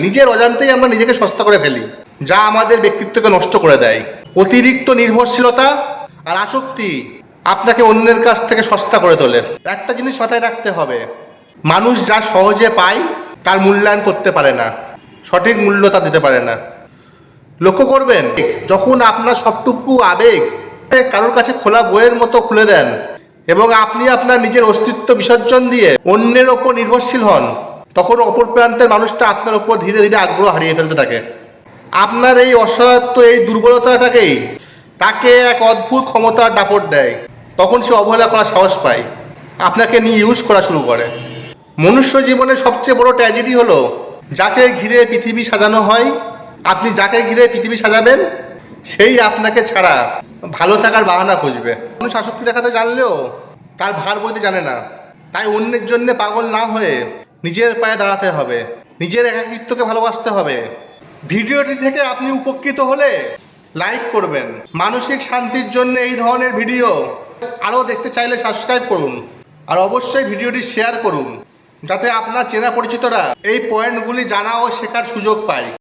নিজের অজান্তেই আমরা নিজেকে সস্তা করে ফেলি, যা আমাদের ব্যক্তিত্বকে নষ্ট করে দেয়। অতিরিক্ত নির্ভরশীলতা আর আসক্তি আপনাকে অন্যের কাছ থেকে সস্তা করে তোলে। একটা জিনিস মাথায় রাখতে হবে, মানুষ যা সহজে পায় তার মূল্যায়ন করতে পারে না, সঠিক মূল্য তা দিতে পারে না। লক্ষ্য করবেন, যখন আপনার সবটুকু আবেগ কারোর কাছে খোলা বইয়ের মতো খুলে দেন এবং আপনি আপনার নিজের অস্তিত্ব বিসর্জন দিয়ে অন্যের ওপর নির্ভরশীল হন, তখন অপর প্রান্তের মানুষটা আপনার উপর ধীরে ধীরে আগ্রহ হারিয়ে ফেলতে থাকে। আপনার এই অসহায়ত্ব, এই দুর্বলতাটাকেই তাকে এক অদ্ভুত ক্ষমতার দাপট দেয়। তখন সে অবহেলা করার সাহস পায়, আপনাকে নিয়ে ইউজ করা শুরু করে। মনুষ্য জীবনের সবচেয়ে বড় ট্র্যাজেডি হলো, যাকে ঘিরে পৃথিবী সাজানো হয়, আপনি যাকে ঘিরে পৃথিবী সাজাবেন সেই আপনাকে ছাড়া ভালো থাকার বাহানা খুঁজবে। মানুষ আসক্তি দেখাতে জানলেও তার ভার বইতে জানে না। তাই অন্যের জন্য পাগল না হয়ে নিজের পায়ে দাঁড়াতে হবে, নিজের একাকিত্বকে ভালোবাসতে হবে। ভিডিওটি থেকে আপনি উপকৃত হলে লাইক করবেন। মানসিক শান্তির জন্য এই ধরনের ভিডিও আরও দেখতে চাইলে সাবস্ক্রাইব করুন, আর অবশ্যই ভিডিওটি শেয়ার করুন, যাতে আপনার চেনা পরিচিতরা এই পয়েন্টগুলি জানা ও শেখার সুযোগ পায়।